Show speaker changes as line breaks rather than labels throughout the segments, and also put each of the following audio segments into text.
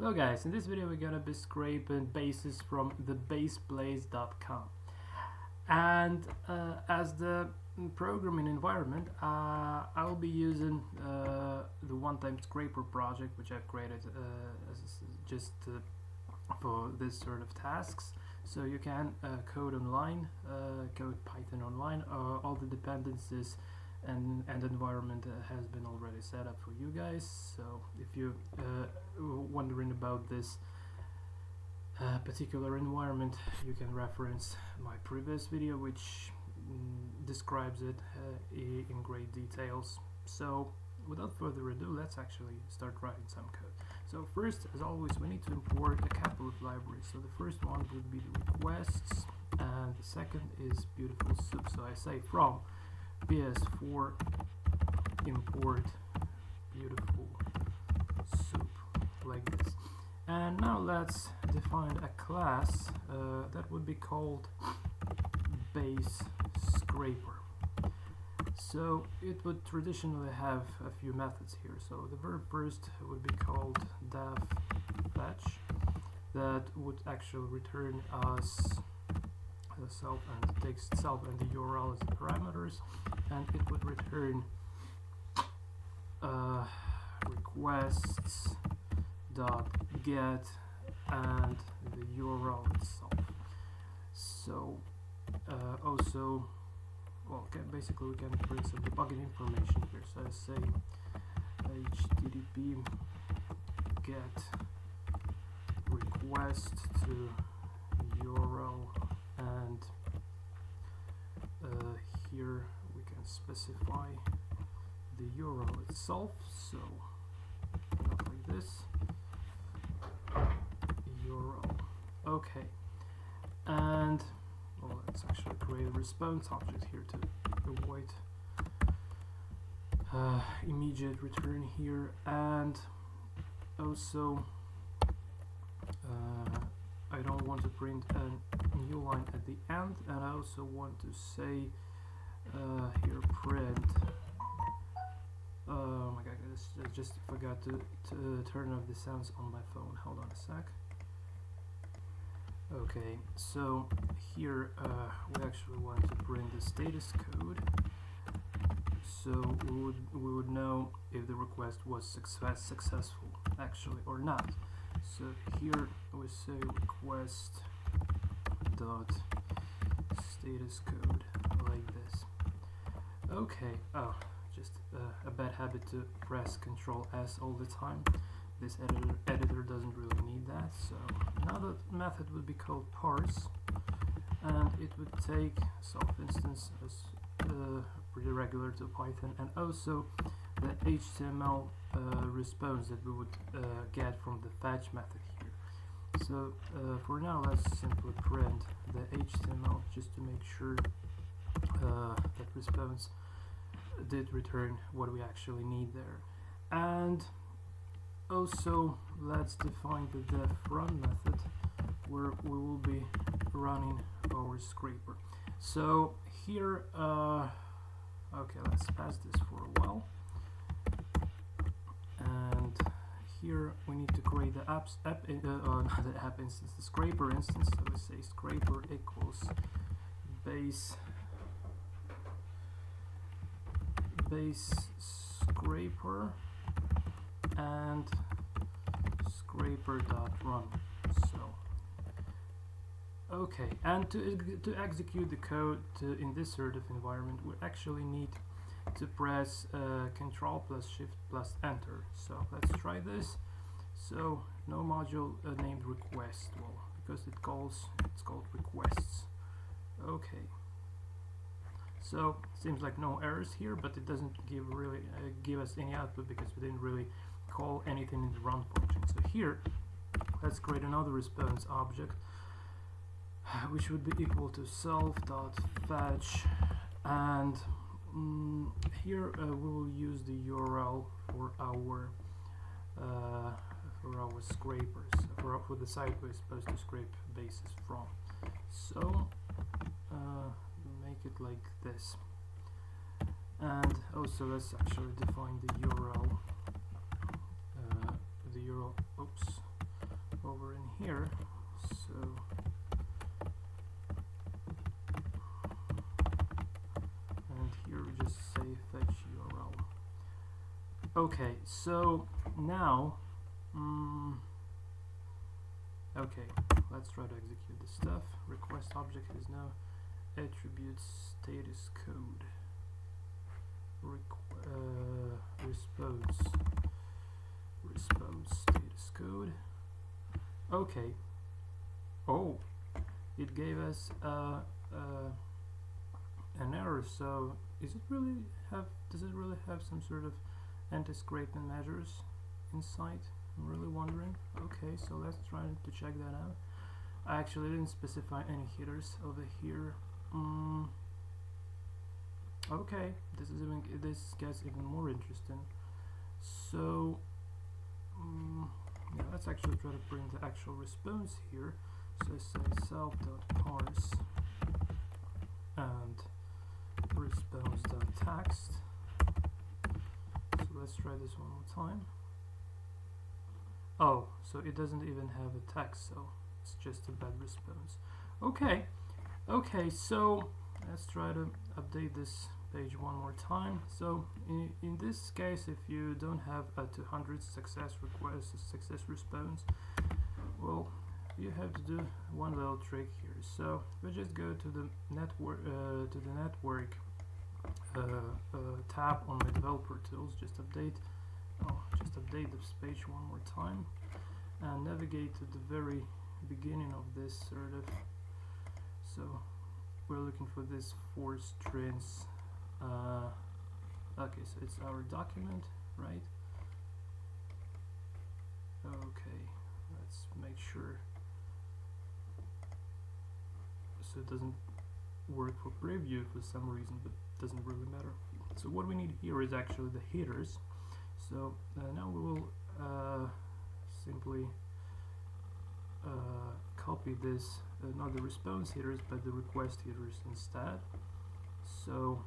Hello guys, in this video we're gonna be scraping bases from thebaseblaze.com, and as the programming environment I'll be using the one-time scraper project which I've created for this sort of tasks. So you can code online, code Python online, all the dependencies and environment has been already set up for you guys. So if you wondering about this particular environment, you can reference my previous video which describes it in great details. So without further ado, let's actually start writing some code. So first, as always, we need to import a couple of libraries. So the first one would be the requests, and the second is BeautifulSoup. So I say from PS4 import BeautifulSoup like this. And now let's define a class that would be called base scraper. So it would traditionally have a few methods here. So the very first would be called fetch, that would actually return us self and takes self and the URL as the parameters, and it would return requests dot get and the URL itself. So also, well, basically we can bring some debugging information here. So I say http get request to URL, and here we can specify the URL itself. So like this, URL. Okay, and well, let's actually create a response object here to avoid immediate return here, and also I don't want to print a new line at the end, and I also want to say here print. Oh my god, I just forgot to turn off the sounds on my phone. Hold on a sec. Okay, so here we actually want to print the status code, so we would know if the request was successful actually or not. So here we say request dot status code like this. Okay, oh, just a bad habit to press Ctrl S all the time. This editor doesn't really need that. So now that method would be called parse, and it would take self-instance as pretty regular to Python, and also the HTML response that we would get from the fetch method here. So for now, let's simply print the HTML just to make sure that response did return what we actually need there. And also let's define the def run method where we will be running our scraper. So here okay, let's pass this for a while, and here we need to create the not the app instance, the scraper instance. So we say scraper equals base scraper and scraper.run. So okay, and to execute the code in this sort of environment, we actually need to press Ctrl plus Shift plus Enter. So let's try this. So no module named request, well, because it's called requests. Okay, so seems like no errors here, but it doesn't give us any output because we didn't really call anything in the run function. So here let's create another response object which would be equal to self.fetch, and here we will use the URL for our scrapers, for the site we're supposed to scrape bases from. So make it like this, and also let's actually define the URL. Oops, here. So and here we just say fetch URL. Okay, so now okay, let's try to execute this stuff. Request object is now attribute status code. Response status code. Okay. Oh, it gave us an error. So does it really have some sort of anti-scraping measures inside? I'm really wondering. Okay, so let's try to check that out. I actually didn't specify any headers over here. Okay, this gets even more interesting. So yeah, let's actually try to bring the actual response here. So I say self.parse and response.text. So let's try this one more time. Oh, so it doesn't even have a text, so it's just a bad response. Okay, so let's try to update this page one more time. So in this case, if you don't have a 200 success response, well, you have to do one little trick here. So we just go to the network tab on my developer tools. Just update this page one more time and navigate to the very beginning of this sort of. So we're looking for this for strings. Okay, so it's our document, right? Okay, let's make sure. So it doesn't work for preview for some reason, but doesn't really matter. So what we need here is actually the headers. So now we will simply copy this, not the response headers, but the request headers instead. So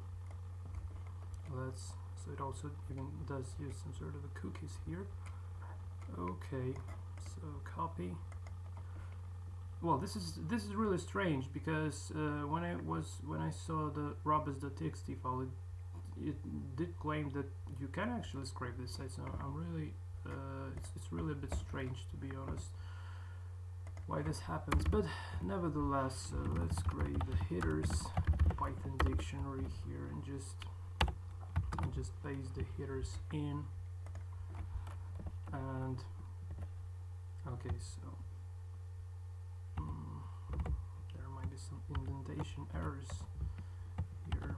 it also even does use some sort of a cookies here. Okay, so copy. Well, this is really strange because when I saw the robots.txt file, it did claim that you can actually scrape this site. So I'm really it's really a bit strange, to be honest, why this happens. But nevertheless, let's create the headers Python dictionary here and just paste the headers in. And okay, so there might be some indentation errors here.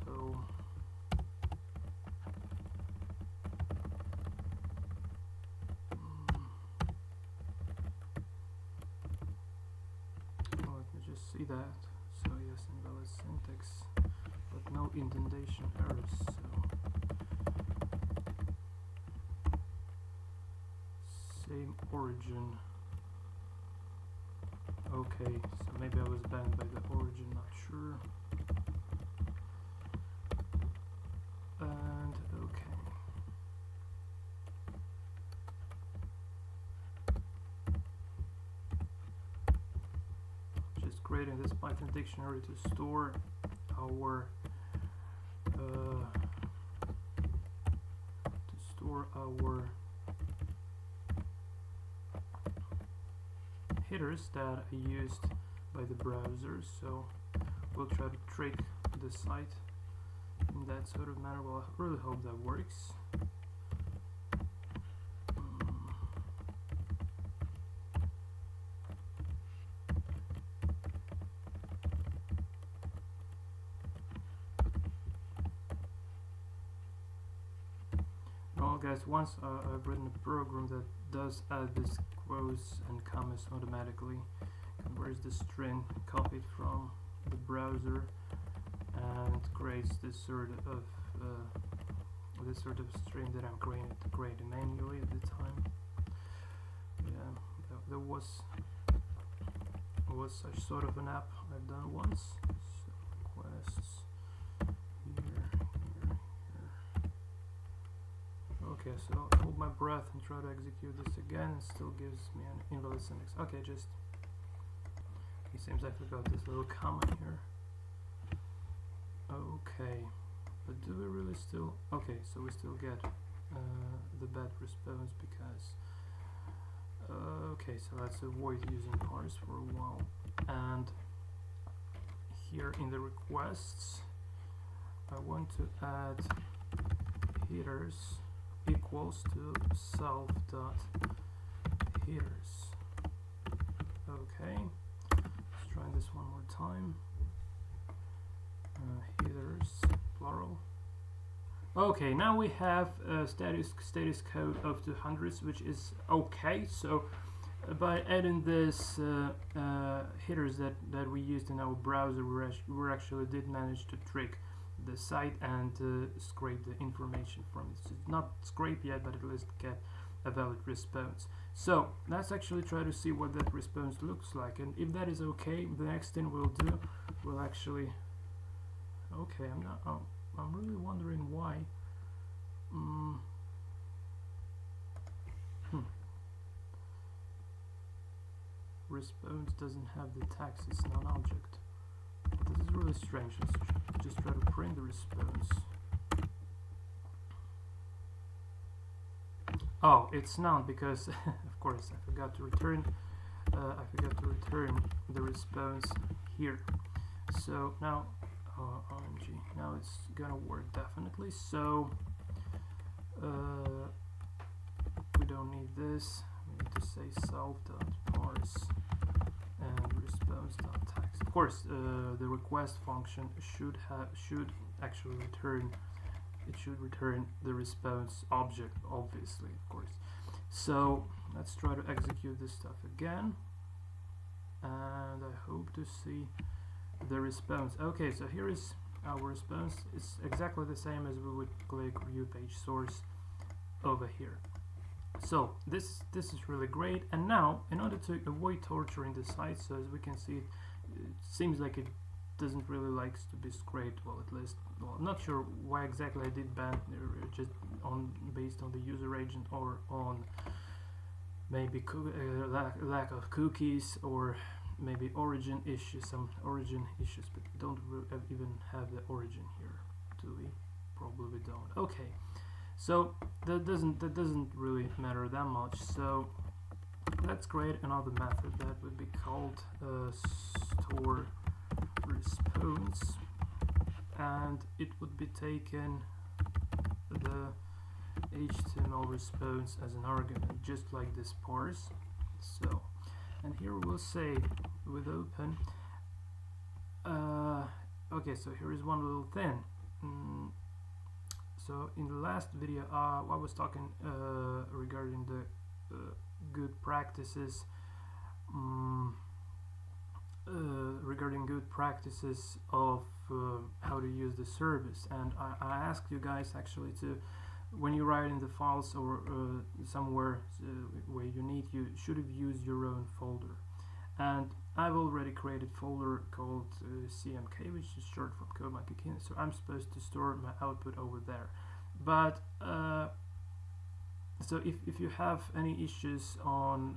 So let me just see that. So yes, invalid syntax, but no indentation errors. So same origin. Okay, so maybe I was banned by the origin, not sure. And okay. Just creating this Python dictionary to store our headers that are used by the browser. So we'll try to trick the site in that sort of manner. Well, I really hope that works. Well, guys, once I've written a program that does add this quotes and commas automatically, converts the string copied from the browser and creates this sort of string that I'm creating manually at the time. Yeah, there was such sort of an app I've done once. So requests here. Okay, so I'll hold my breath and try to execute this again. It still gives me an invalid syntax. Okay, just it seems I forgot this little comment here. Okay, but do we really still? Okay, so we still get the bad response because okay, so let's avoid using parse for a while. And here in the requests, I want to add headers equals to self dot headers. Okay, let's try this one more time. Headers plural. Okay, now we have status code of 200s, which is okay. So by adding this headers that we used in our browser, we actually did manage to trick the site and scrape the information from it. So not scrape yet, but at least get a valid response. So let's actually try to see what that response looks like, and if that is okay, the next thing we'll do, we'll actually okay, I'm really wondering why. Response doesn't have the tags, it's non-object. This is really strange. Let's just try to print the response. Oh, it's not, because of course I forgot to return the response here. So now OMG, now it's gonna work definitely. So we don't need this. We need to say self.parse and response.tags. Of course, the request function should actually return. It should return the response object, obviously, of course. So let's try to execute this stuff again, and I hope to see the response. Okay, so here is our response. It's exactly the same as we would click view page source over here. So this is really great. And now, in order to avoid torturing the site, so as we can see, it seems like it doesn't really like to be scraped. Well, at least, well, I'm not sure why exactly I did ban, just based on the user agent, or on maybe lack of cookies, or maybe origin issues, some origin issues, but don't even have the origin here, do we? Probably we don't. Okay, so that doesn't really matter that much. So let's create another method that would be called store response, and it would be taken the HTML response as an argument, just like this parse. So, and here we'll say with open. Okay, so here is one little thing. So in the last video, I was talking regarding the good practices. Regarding good practices of how to use the service, and I asked you guys actually to, when you write in the files or somewhere where you should have used your own folder, and I've already created a folder called CMK, which is short from Code Monkey King, so I'm supposed to store my output over there. But so if you have any issues on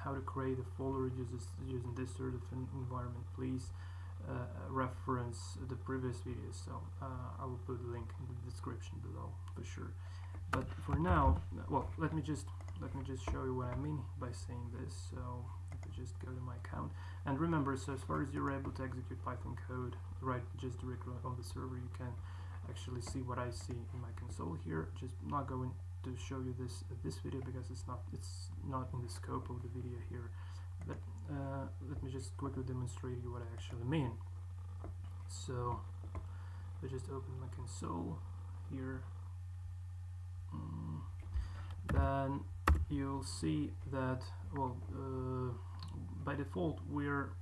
how to create a folder using this sort of an environment, please reference the previous video. So I will put a link in the description below for sure. But for now, well, let me just show you what I mean by saying this. So if I just go to my account, and remember, so as far as you're able to execute Python code right just directly on the server, you can actually see what I see in my console here. Just not going to show you this video because it's not in the scope of the video here, but let me just quickly demonstrate you what I actually mean. So I just open my console here, then you'll see that, well, by default we're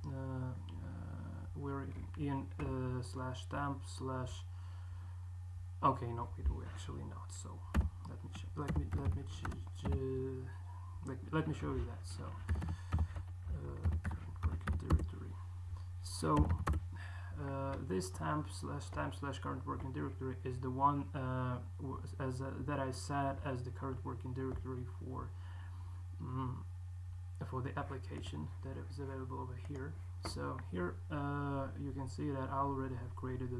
in /temp/ okay, no, we're actually not. So let me show you that. So current working directory. So this temp/current working directory is the one that I set as the current working directory for the application that is available over here. So here you can see that I already have created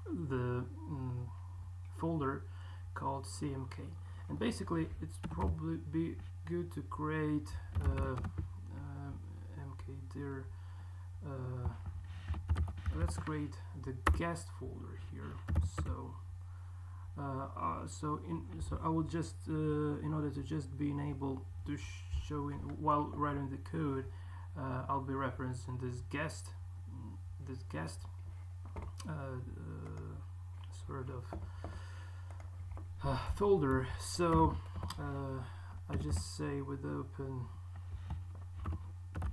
the folder called CMK, and basically it's probably be good to create mkdir. Let's create the guest folder here. So so I will just in order to just being able to show while writing the code, I'll be referencing this guest sort of folder. So I just say with open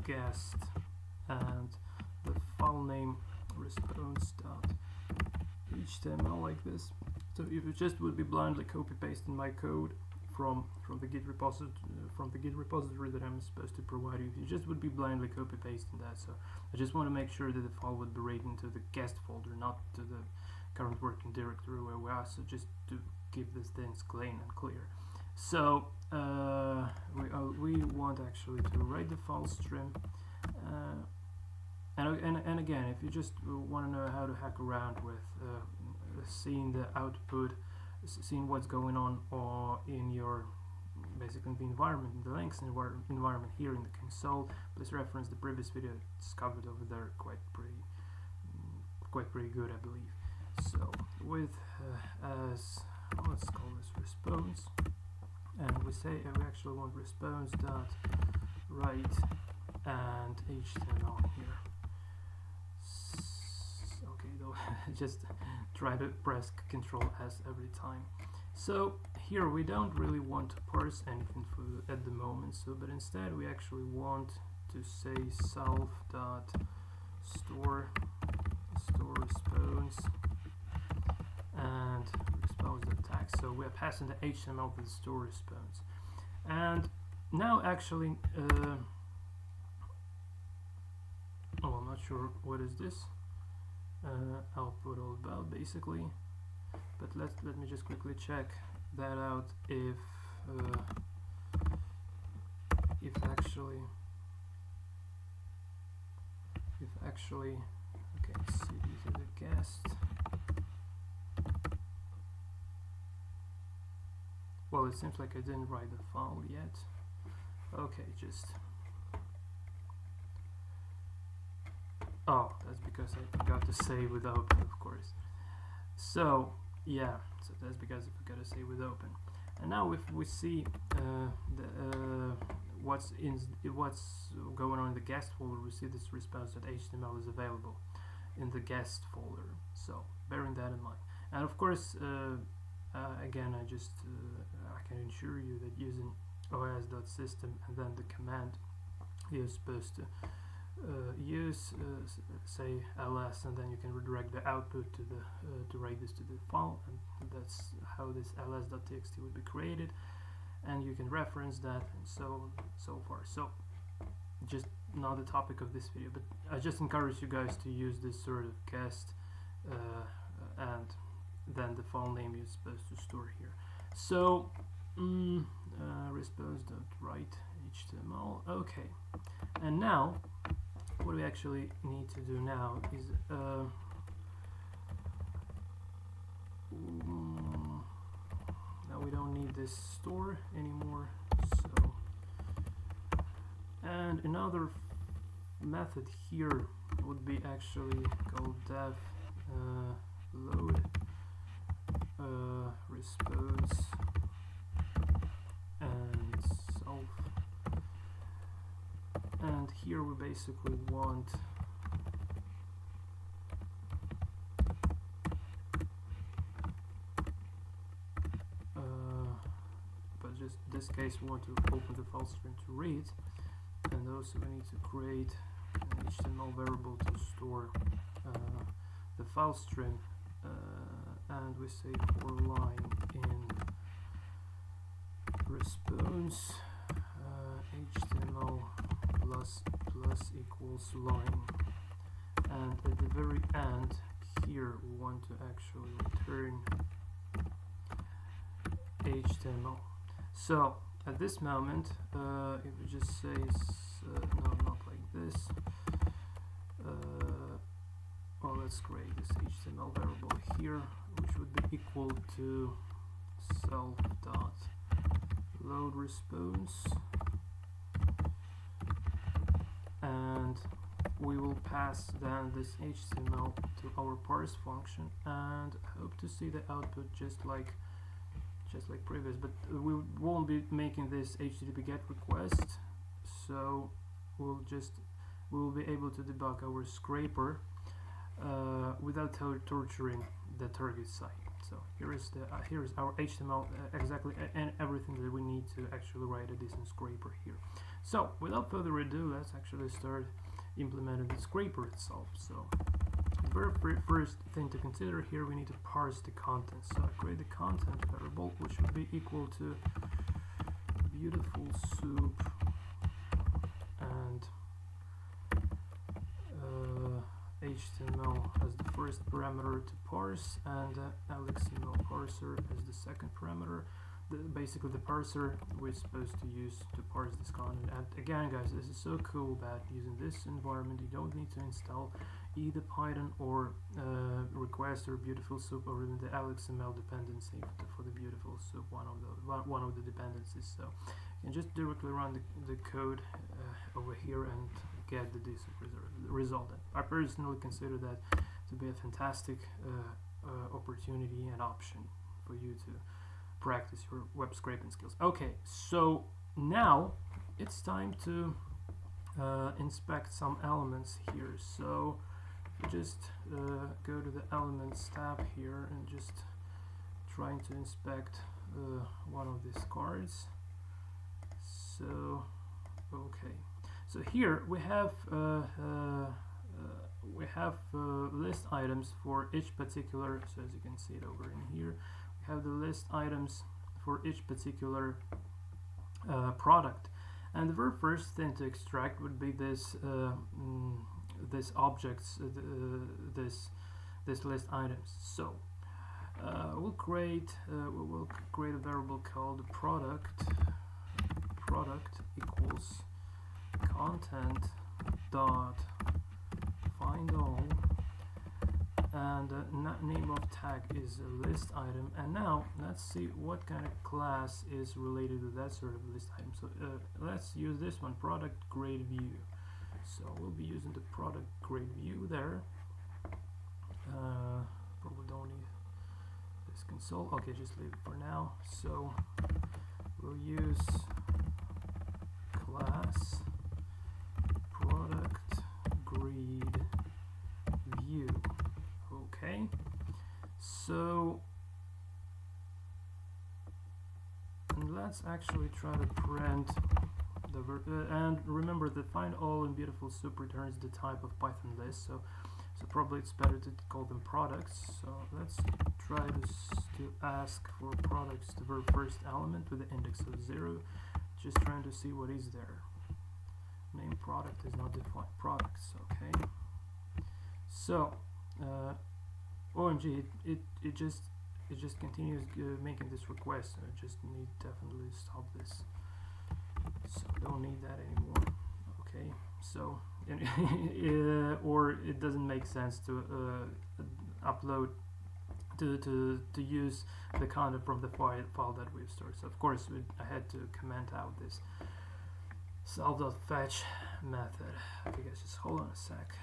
guest and the file name response.html like this. So if you just would be blindly copy pasting my code from the Git repository that I'm supposed to provide you, you just would be blindly copy pasting that. So I just want to make sure that the file would be written to the guest folder, not to the current working directory where we are. So just to keep these things clean and clear. So we want actually to write the file stream. And again, if you just want to know how to hack around with seeing the output, seeing what's going on or in your basically the environment, the Linux environment here in the console, please reference the previous video. It's covered over there, quite pretty good, I believe. So with as let's call this response, and we actually want response dot write and HTML here. Okay, though, just try to press Control S every time. So here we don't really want to parse anything at the moment. So, but instead we actually want to say self.store response and response.tag. So we are passing the HTML to the store response. And now actually, I'm not sure what is this. Output all about basically, but let me just quickly check that out if actually okay, cd to the guest. Well, it seems like I didn't write the file yet. Okay, just that's because I forgot to say with open, of course. So yeah, so that's because I forgot to say with open. And now if we see what's going on in the guest folder, we see this response.html is available in the guest folder. So bearing that in mind, and of course again I can assure you that using os.system and then the command you're supposed to use say ls, and then you can redirect the output to the to write this to the file, and that's how this ls.txt would be created, and you can reference that and so far. So just not the topic of this video, but I just encourage you guys to use this sort of guest and then the file name you're supposed to store here. So response.write HTML. Okay, and now what we actually need to do now is now we don't need this store anymore. So, and another method here would be actually called dev load response and self. And here we basically want but just in this case we want to open the file stream to read, and also we need to create an HTML variable to store the file stream, and we say for line in response HTML plus equals line, and at the very end here we want to actually return HTML. So at this moment, if we just say no, not like this, well, let's create this HTML variable here, which would be equal to self dot load response, and we will pass then this HTML to our parse function and hope to see the output just like previous, but we won't be making this HTTP GET request, so we will be able to debug our scraper without torturing the target site. So here is our HTML, exactly and everything that we need to actually write a decent scraper here. So without further ado, let's actually start implementing the scraper itself. So the very first thing to consider here, we need to parse the content. So I create the content variable, which would be equal to BeautifulSoup and HTML as the first parameter to parse, and XML parser as the second parameter. Basically the parser we're supposed to use to parse this content. And again, guys, this is so cool about using this environment. You don't need to install either Python or Request or BeautifulSoup or even the XML dependency for the BeautifulSoup, one of the dependencies. So you can just directly run the code over here and get the decent result. I personally consider that to be a fantastic opportunity and option for you to practice your web scraping skills. Okay, so now it's time to inspect some elements here. So just go to the elements tab here and just trying to inspect one of these cards. So okay, so here we have list items for each particular, so as you can see it over in here, we have the list items for each particular product, and the very first thing to extract would be this this objects, this list items. So we'll create a variable called product equals content dot find all, and name of tag is a list item. And now let's see what kind of class is related to that sort of list item. So let's use this one, product grade view. So we'll be using the product grade view there. Probably don't need this console. Okay, just leave it for now. So we'll use class product grade view. Okay, so and let's actually try to print the and remember that find all in BeautifulSoup returns the type of Python list, so probably it's better to call them products. So let's try to ask for products, the very first element with the index of 0, just trying to see what is there. Name product is not defined, products. Okay, so OMG, it just continues making this request, so I just need definitely stop this. So don't need that anymore. Okay, so or it doesn't make sense to upload to use the content from the file that we've stored. So of course I had to comment out this self.fetch method. Okay guys, just hold on a sec.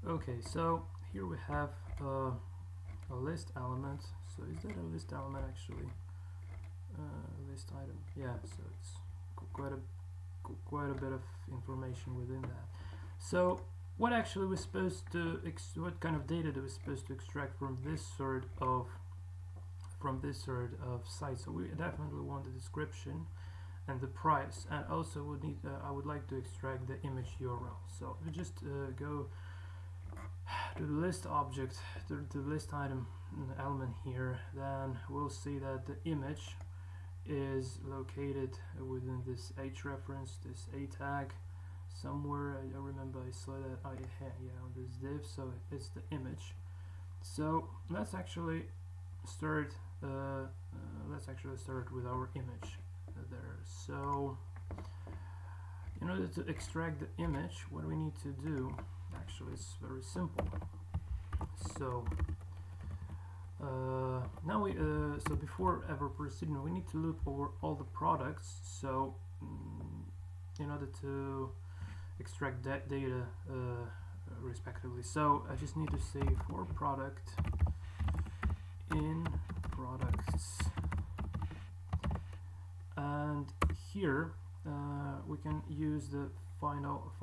Okay, so here we have a list element. So is that a list element actually? List item, yeah, so it's quite a bit of information within that. So what actually we're supposed to what kind of data are we supposed to extract from this sort of site? So we definitely want the description and the price, and also would need I would like to extract the image URL. So we just go to the list object, to the list item element here, then we'll see that the image is located within this H reference, this A tag. somewhere. I remember I saw that. Yeah, on this div. So it's the image. So let's actually start. Let's actually start with our image there. So in order to extract the image, what we need to do, actually, it's very simple. So now so before ever proceeding, we need to loop over all the products. So in order to extract that data respectively, so I just need to say for product in products, and here we can use the final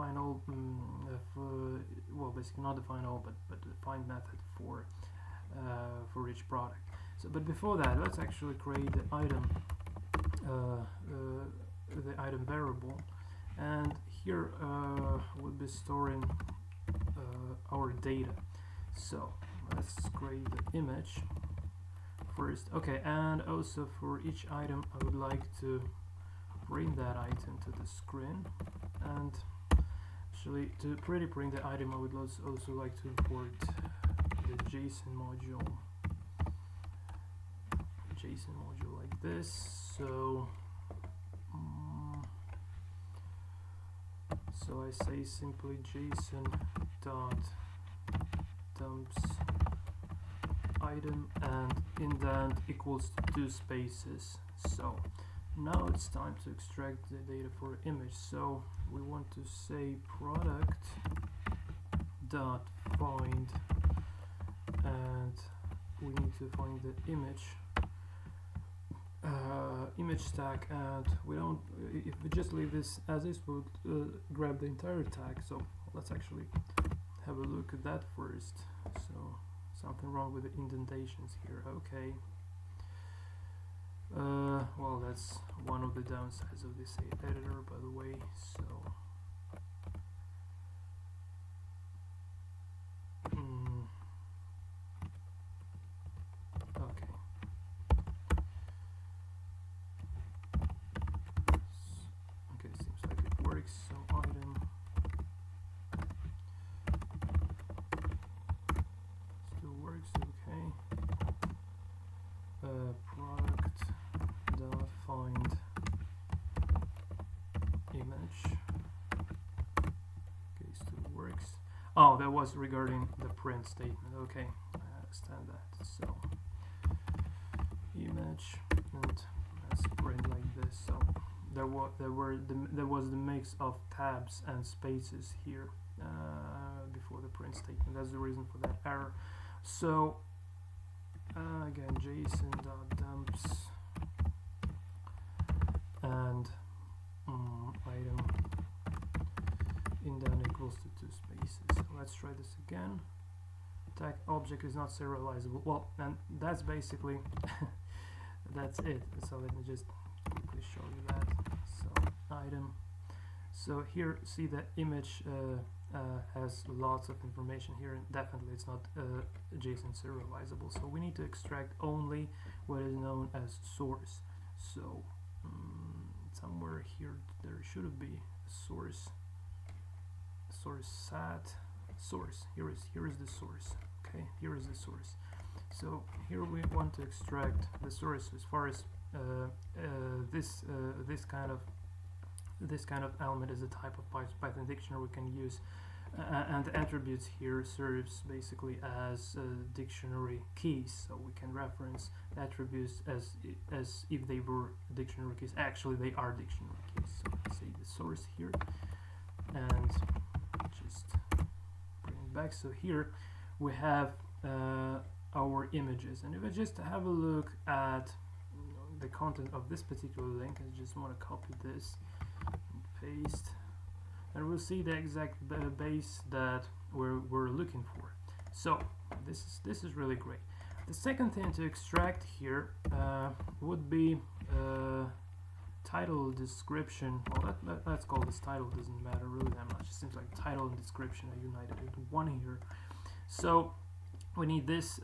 well, basically not the final, but the find method for each product. So, but before that, let's actually create the item variable, and here we'll be storing our data. So let's create the image first. Okay, and also for each item, I would like to bring that item to the screen, and actually to bring the item, I would also like to import the JSON module like this. So so I say simply JSON dot dumps item, and indent equals to 2 spaces. So now it's time to extract the data for image. So we want to say product dot find, and we need to find the image tag, and we don't, if we just leave this as is, we'll grab the entire tag. So let's actually have a look at that first. So something wrong with the indentations here. Okay, well, that's one of the downsides of this editor, by the way. So okay, seems like it works. So item still works. Okay, product dot find image. Okay, still works. Oh, that was regarding the print statement. Okay, I understand that. So image, and let's print like this. So there was the mix of tabs and spaces here before the print statement. That's the reason for that error. So again, JSON.dumps and item indent equals to 2 spaces. So let's try this again. Tag object is not serializable. Well, and that's basically that's it. So let me just quickly show you that. So item. So here, see that image has lots of information here, and definitely it's not JSON serializable. So we need to extract only what is known as source. So somewhere here there should be a source. Sat source. Here is the source. Okay, here is the source. So here we want to extract the source as far as this kind of element is a type of Python dictionary we can use, and the attributes here serves basically as dictionary keys. So we can reference attributes as if they were dictionary keys. Actually, they are dictionary keys. So let's say the source here, and just bring it back. So here we have our images, and if I just have a look at the content of this particular link, I just want to copy this and paste, and we'll see the exact base that we're looking for. So this is really great. The second thing to extract here would be title, description. Well, let's call this title. Doesn't matter really that much. It seems like title and description are united into one here. So we need this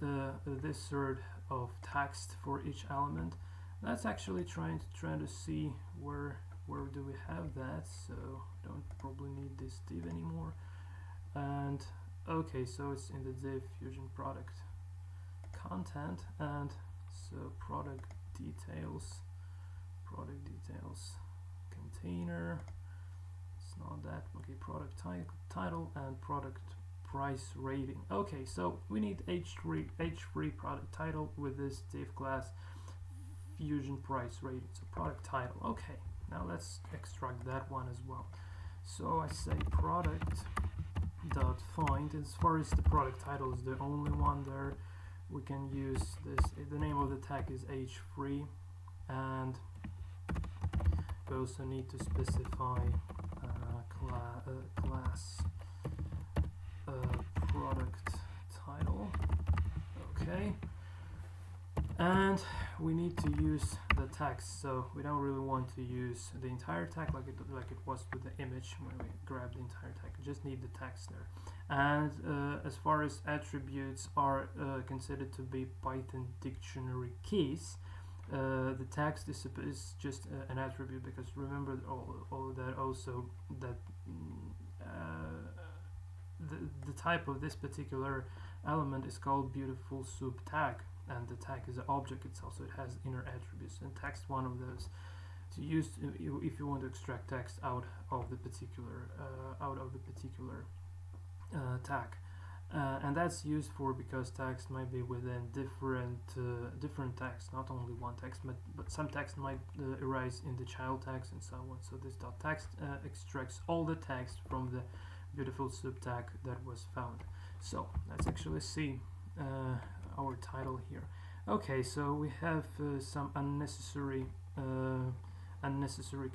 this sort of text for each element. That's actually trying to see where where do we have that? So don't probably need this div anymore. And okay, so it's in the div fusion product content, and so product details container, it's not that, okay, product title and product price rating. Okay, so we need h3 product title with this div class fusion price rating, so product title. Okay, now let's extract that one as well. So I say product dot find. As far as the product title is the only one there, we can use this. The name of the tag is h3, and we also need to specify class product title. Okay, and we need to use the text, so we don't really want to use the entire tag like it was with the image when we grab the entire tag. We just need the text there. And as far as attributes are considered to be Python dictionary keys, the text is just an attribute, because remember all that also that the type of this particular element is called BeautifulSoup tag, and the tag is an object itself, so it has inner attributes, and text one of those to use if you want to extract text out of the particular tag. And that's used for because text might be within different text, not only one text, but some text might arise in the child text and so on. So this dot text extracts all the text from the BeautifulSoup tag that was found. So let's actually see our title here. Okay, so we have some unnecessary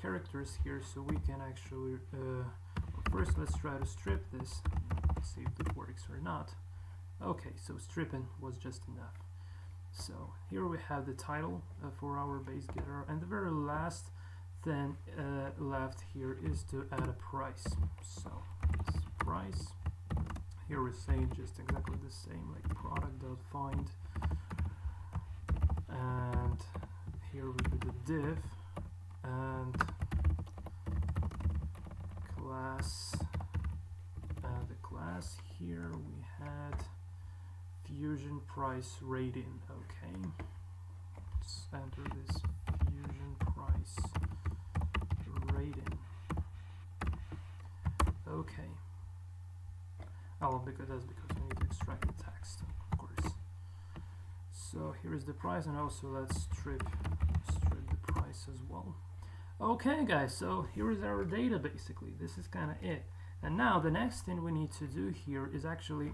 characters here, so we can actually first let's try to strip this. See if it works or not. Okay, so stripping was just enough. So here we have the title for our base getter, and the very last thing left here is to add a price. So it's price. Here we're saying just exactly the same, like product.find, and here we do the div and class. The class here we had fusion price rating. Okay, let's enter this fusion price rating. Okay. Oh, because we need to extract the text, of course. So here is the price, and also let's strip the price as well. Okay, guys. So here is our data. Basically, this is kind of it. And now the next thing we need to do here is actually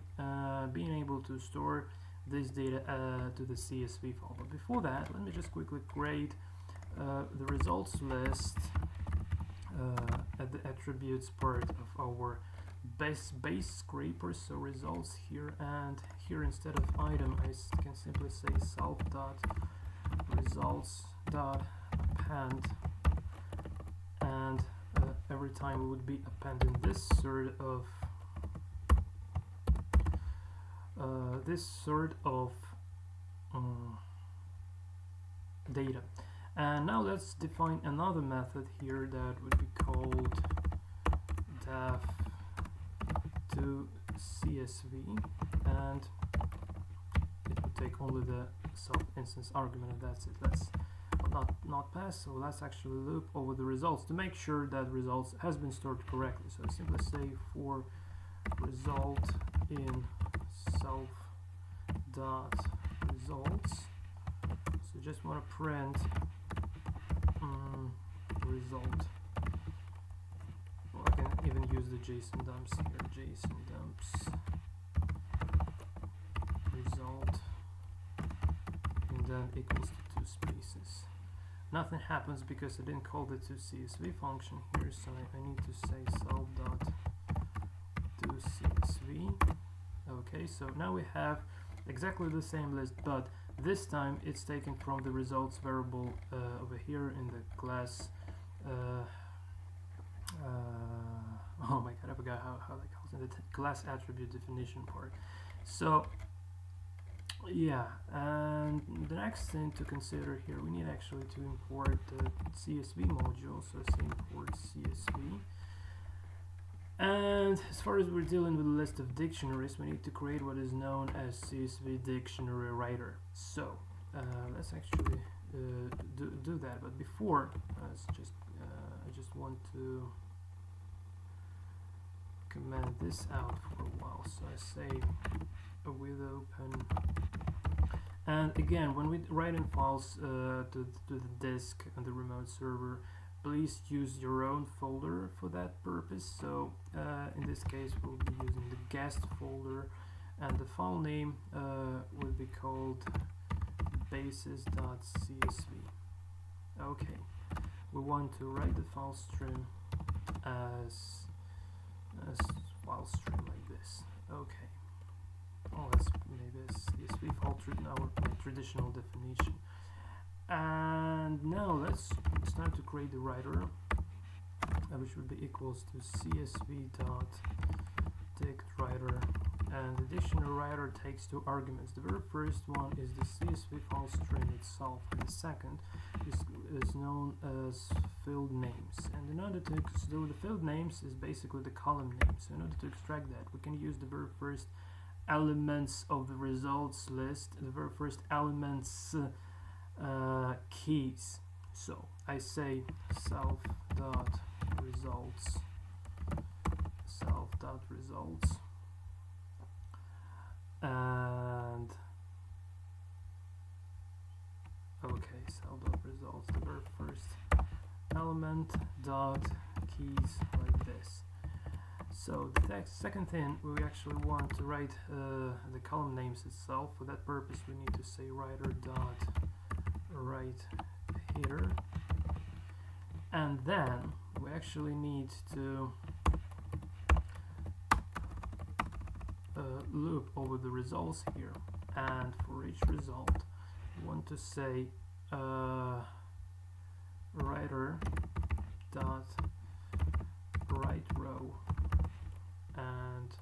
being able to store this data to the CSV file. But before that, let me just quickly create the results list at the attributes part of our base scraper. So results here, and here instead of item, I can simply say self.results.append, and every time we would be appending this sort of data. And now let's define another method here that would be called def to CSV, and it would take only the self instance argument, and that's it. Let's not pass, so let's actually loop over the results to make sure that results has been stored correctly. So simply say for result in self dot results. So just want to print result. Well, I can even use the JSON dumps here. JSON dumps result, and then equals to 2 spaces. Nothing happens because I didn't call the toCSV function here, so I need to say self.toCSV. Okay, so now we have exactly the same list, but this time it's taken from the results variable over here in the class. Oh my god, I forgot how that calls in the class attribute definition part. So Yeah, and the next thing to consider here, we need actually to import the CSV module, so say import CSV. And as far as we're dealing with a list of dictionaries, we need to create what is known as CSV dictionary writer. So let's actually do that. But before, I just want to comment this out for a while. So I say with open. And again, when we write in files to the disk and the remote server, please use your own folder for that purpose. So in this case we'll be using the guest folder, and the file name will be called basis.csv. Okay, we want to write the file stream as file stream like this. Okay, oh, that's maybe a CSV file our traditional definition. And now let's start to create the writer, which would be equals to csv.dictWriter, and the dictionary writer takes two arguments. The very first one is the CSV file stream itself, and the second is known as field names. And in order to do the field names is basically the column names. So in order to extract that, we can use the very first elements of the results list, the very first elements keys. So I say self.results, and okay, self.results, the very first element dot keys like this. So the second thing, we actually want to write the column names itself. For that purpose we need to say writer dot write header, and then we actually need to loop over the results here, and for each result we want to say writer dot write row and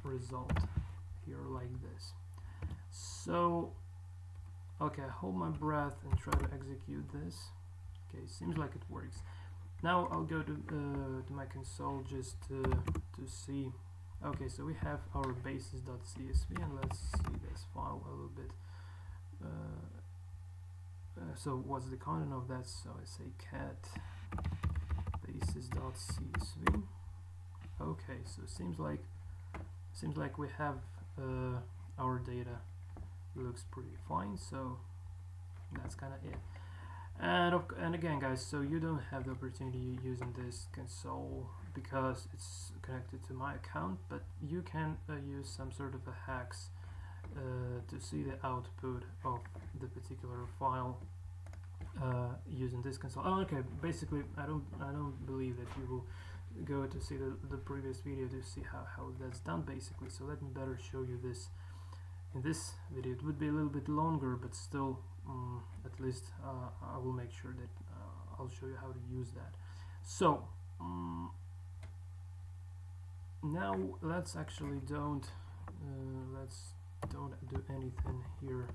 result here like this. So okay, hold my breath and try to execute this. Okay, seems like it works. Now I'll go to my console just to see. Okay, so we have our basis.csv, and let's see this file a little bit. So what's the content of that? So I say cat basis.csv. Okay, so seems like we have our data. Looks pretty fine, so that's kind of it. And again guys, so you don't have the opportunity using this console because it's connected to my account, but you can use some sort of a hacks to see the output of the particular file using this console. Oh, okay, basically I don't believe that you will go to see the previous video to see how that's done basically. So let me better show you this in this video. It would be a little bit longer, but still at least I will make sure that I'll show you how to use that. So now let's actually don't do anything here.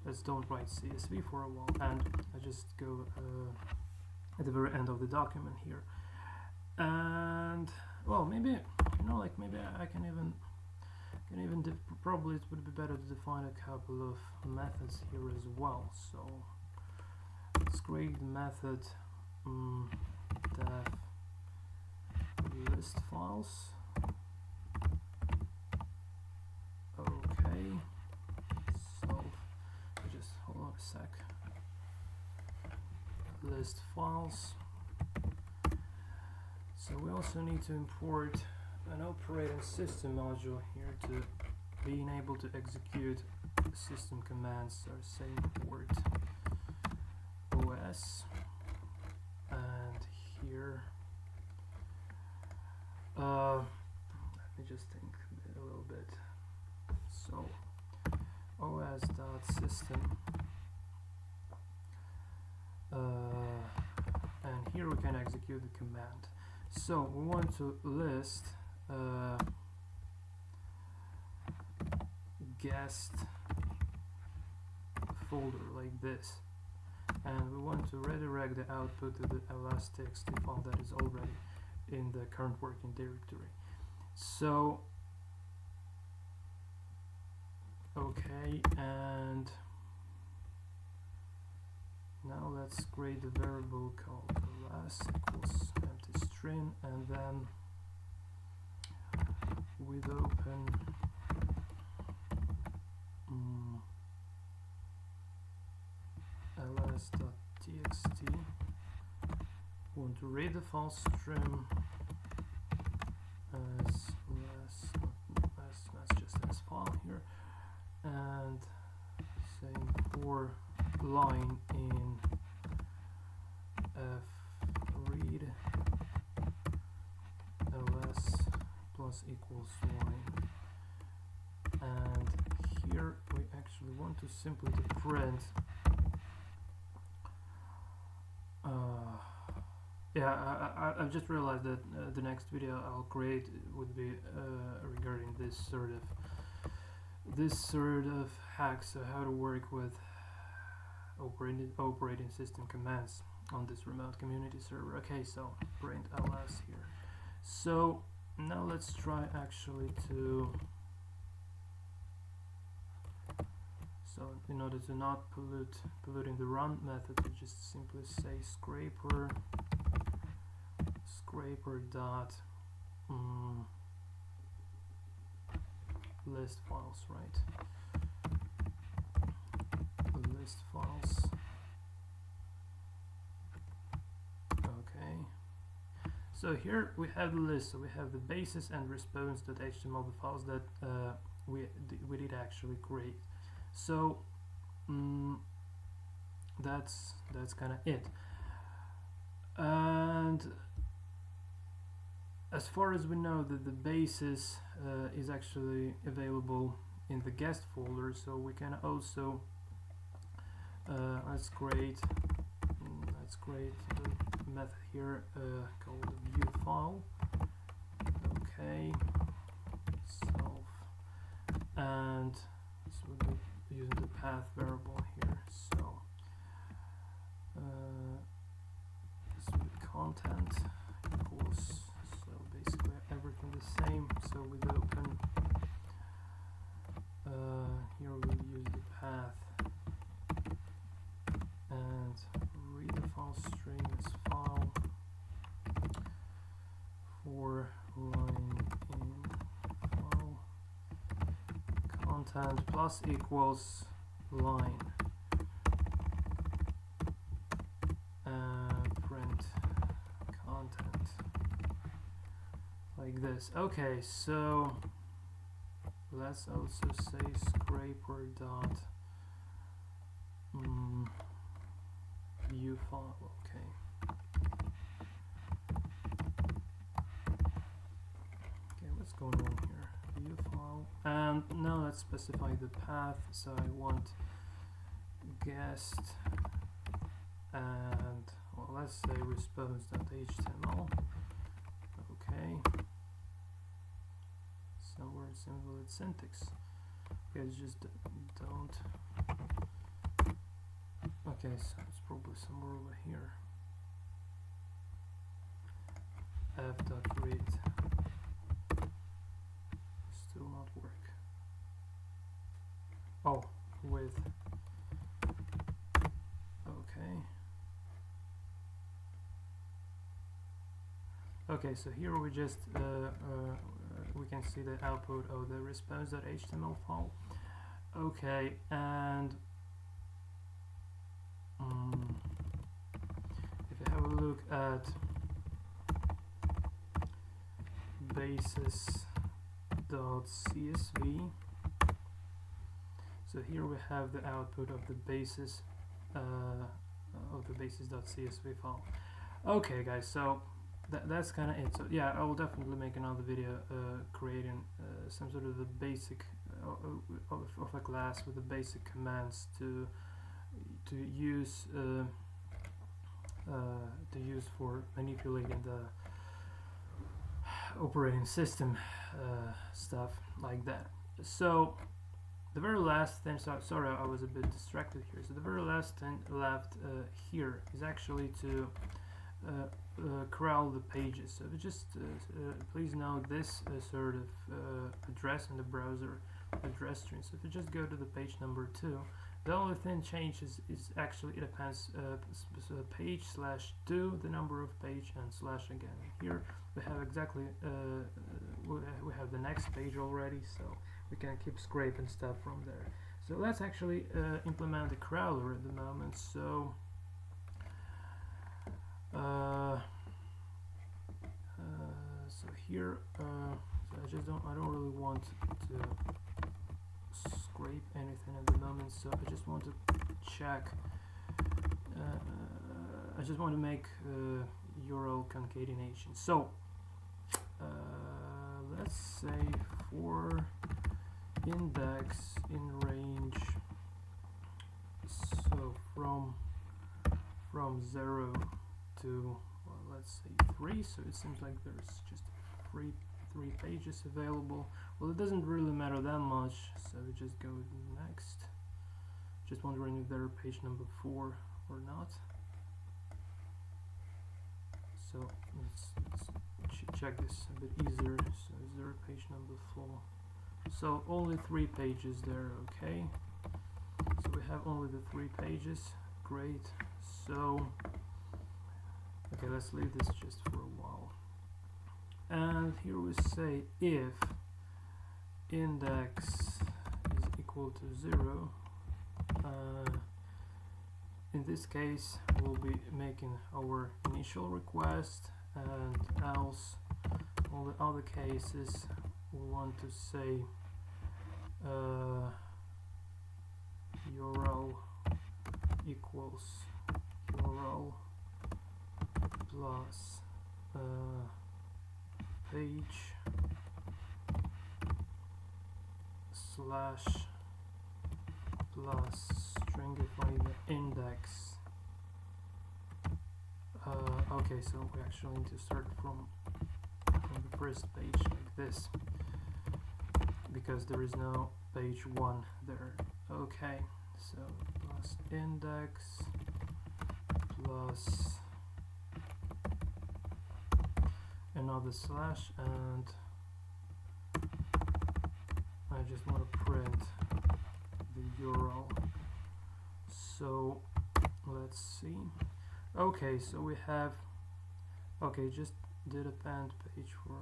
Let's don't write CSV for a while, and I just go at the very end of the document here. And well, maybe maybe I can even probably it would be better to define a couple of methods here as well. So let's create the method def list files. Okay, so just hold on a sec. List files. So we also need to import an operating system module here to being able to execute system commands. So say import OS, and here let me just think a little bit. So os.system, and here we can execute the command. So we want to list guest folder like this, and we want to redirect the output to the ls.txt file that is already in the current working directory. So okay, and now let's create a variable called ls equals empty string, and then with open ls.txt, want to read the file stream as let's just as file here, and saying for line in f read ls plus equals line, and here we actually want to simply to print I've just realized that the next video I'll create would be regarding this sort of hack, so how to work with operating system commands on this remote community server. Okay, so print ls here. So now let's try actually to, so in order to not polluting the run method, we just simply say scraper dot list files, right? List files. Okay. So here we have the list. So we have the basis and response.html, the files that we did actually create. So that's kind of it. And as far as we know, that the basis is actually available in the guest folder, so we can also let's create the method here called view file. Okay, self, and so we'll be using the path variable here. So this will be content equals, so basically everything the same. So with open here we'll use the path and read the file string as file for line in file content plus equals line print content like this. Okay, so let's also say scraper dot view file. Okay, what's going on here? View file, and now let's specify the path. So I want guest and, well, let's say response.html. Okay, somewhere similar with syntax. Okay, just don't. Okay, so it's probably somewhere over here. f.read still not work. Oh, with. Okay. Okay, so here we just we can see the output of the response.html file. Okay, and if you have a look at basis.csv, so here we have the output of the basis basis.csv file. Okay, guys, so that's kind of it. So yeah, I will definitely make another video creating some sort of the basic of a class with the basic commands to use for manipulating the operating system stuff like that. So the very last thing, sorry I was a bit distracted here, so the very last thing left here is actually to crawl the pages. So just please note this sort of address in the browser address string. So if you just go to the page number 2, the only thing changes is actually it appends page /2, the number of page, and / again. And here we have exactly we have the next page already, so we can keep scraping stuff from there. So let's actually implement the crawler at the moment. So so here so I don't really want to scrape anything at the moment, so I just want to check I just want to make URL concatenation. So let's say for index in range, so from 0 to, well, let's say 3, so it seems like there's just three pages available. Well, it doesn't really matter that much, so we just go next. Just wondering if there are page number 4 or not. So let's check this a bit easier. So is there a page number 4? So only 3 pages there. Okay, so we have only the 3 pages. Great. So okay, let's leave this just for a while. And here we say if index is equal to 0, in this case we'll be making our initial request, and else all the other cases we want to say URL equals URL plus page / plus stringify the index. Okay, so we actually need to start from the first page like this, because there is no page 1 there. Okay, so plus index plus another slash, and I just want to print the URL. So let's see. Okay, so we have, okay, just did append page for,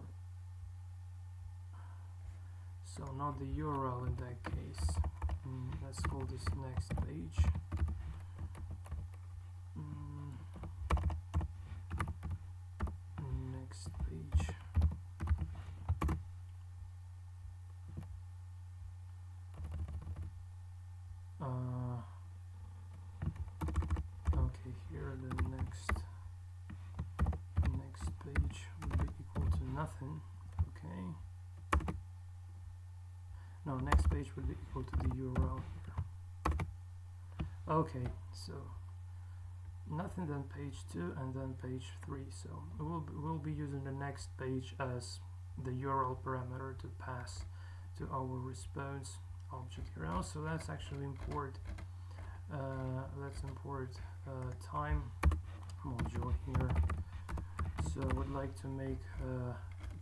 so not the URL in that case. Let's call this next page. Next page. Okay, here the next page will be equal to nothing. Okay. No, next page will be equal to the URL here. Okay, so nothing, then page 2, and then page 3. So we'll be using the next page as the URL parameter to pass to our response object here. Also, let's actually import time module here. So I would like to make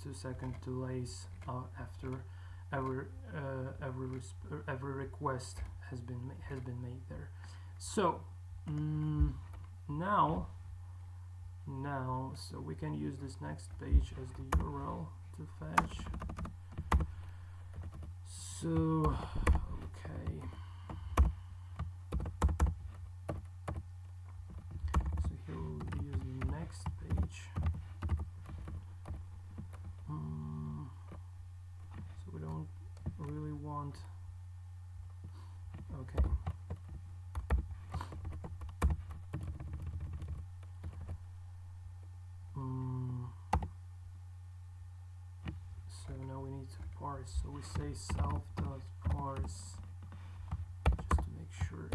2-second delays after every request has been made there. So now so we can use this next page as the URL to fetch. So okay, so here we'll be using the next page. So we don't really want, okay. So now we need to parse. So we say self.parse just to make sure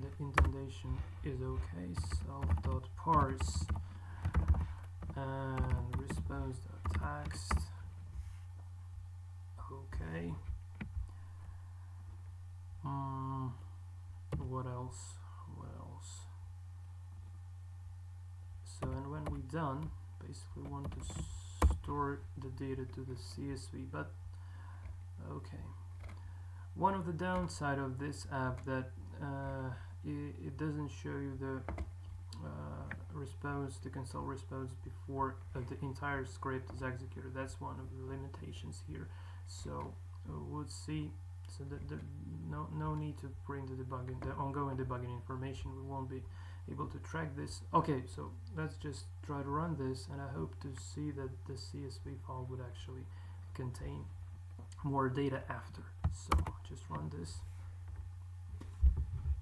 the indentation is okay. Self.parse and response.text. Okay. what else? What else? So, and when we're done, basically we want to store the data to the CSV, but okay. One of the downside of this app that it doesn't show you the response, the console response before the entire script is executed. That's one of the limitations here. So we'll see. So no need to print the debugging, the ongoing debugging information. We won't be able to track this. Okay, so let's just try to run this, and I hope to see that the CSV file would actually contain more data after. So just run this.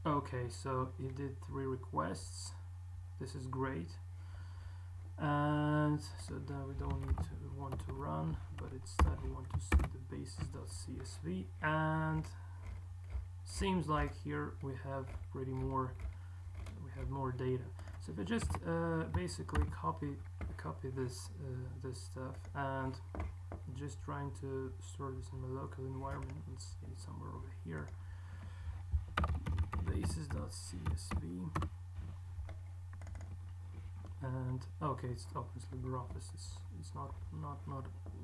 Okay, so it did 3 requests. This is great. And so now we don't want to run, but instead we want to see the basis.csv, and seems like here we have more data. So if I just basically copy this this stuff and just trying to store this in my local environment, let's see, somewhere over here, basis.csv, and okay, it opens LibreOffice. It's not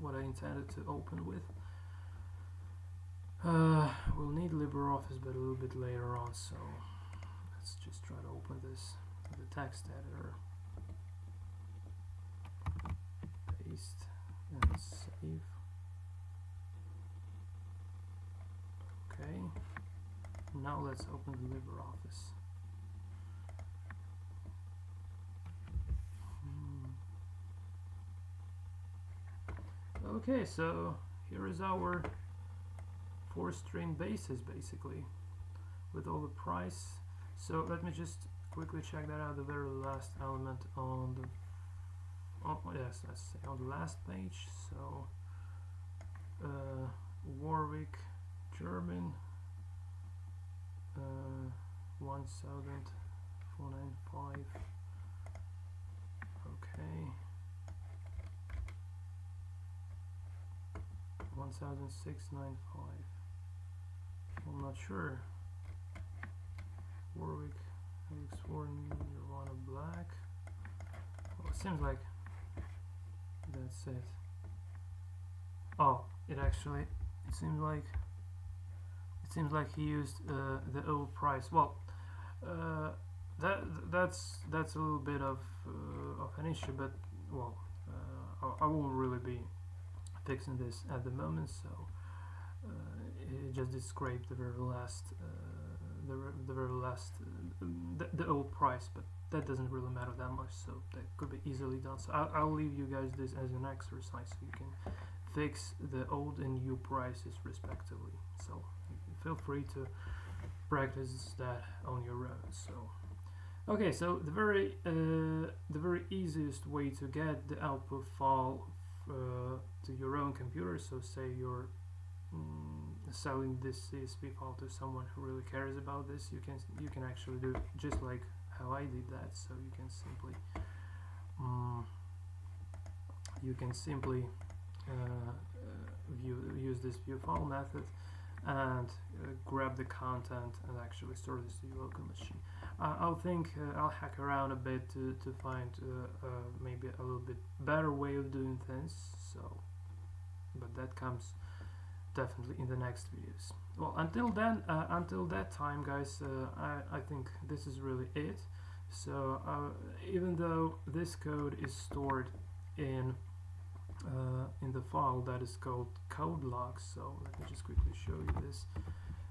what I intended to open with. We'll need LibreOffice, but a little bit later on, so let's just try to open this with the text editor, paste and save. Okay, now let's open the LibreOffice. Okay, so here is our 4-string basis basically with all the price. So let me just quickly check that out. The very last element on the yes, let's say on the last page. So Warwick, German, 1,495. Okay. 1,695. I'm not sure. Warwick, X4, Nirvana Black. Well, it seems like that's it. Oh, it seems like he used the old price. Well, that's a little bit of an issue, but well, I won't really be fixing this at the moment, so it just did scrape the very last the old price, but that doesn't really matter that much, so that could be easily done. So I'll leave you guys this as an exercise so you can fix the old and new prices respectively. So feel free to practice that on your own. So okay, so the very easiest way to get the output file to your own computer, so say you're selling this CSV file to someone who really cares about this, you can actually do just like how I did that. So you can simply use this view file method and grab the content and actually store this to your local machine. I'll hack around a bit to find maybe a little bit better way of doing things. So, but that comes definitely in the next videos. Well, until then, until that time, guys, I think this is really it. So even though this code is stored in the file that is called code log, so let me just quickly show you this.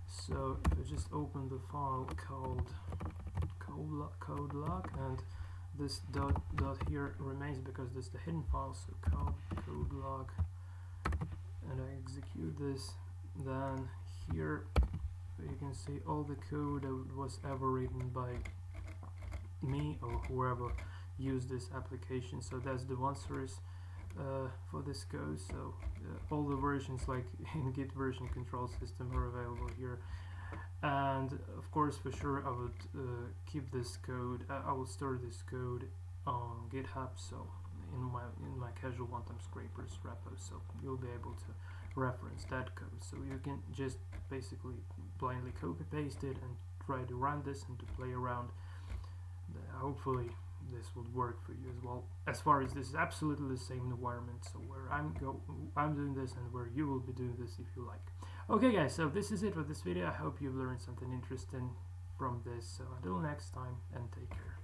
So if I just open the file called code log, and this dot here remains because this is the hidden file, so code log, and I execute this, then here you can see all the code that was ever written by me or whoever used this application. So that's the one source for this code. So all the versions, like in Git version control system, are available here. And of course, for sure, I would keep this code. I will store this code on GitHub. So in my casual one-time scrapers repo, so you'll be able to reference that code. So you can just basically blindly copy paste it and try to run this and to play around. Hopefully this would work for you as well, as far as this is absolutely the same environment, so where I'm doing this and where you will be doing this if you like. Okay guys, so this is it for this video. I hope you've learned something interesting from this, so until next time, and take care.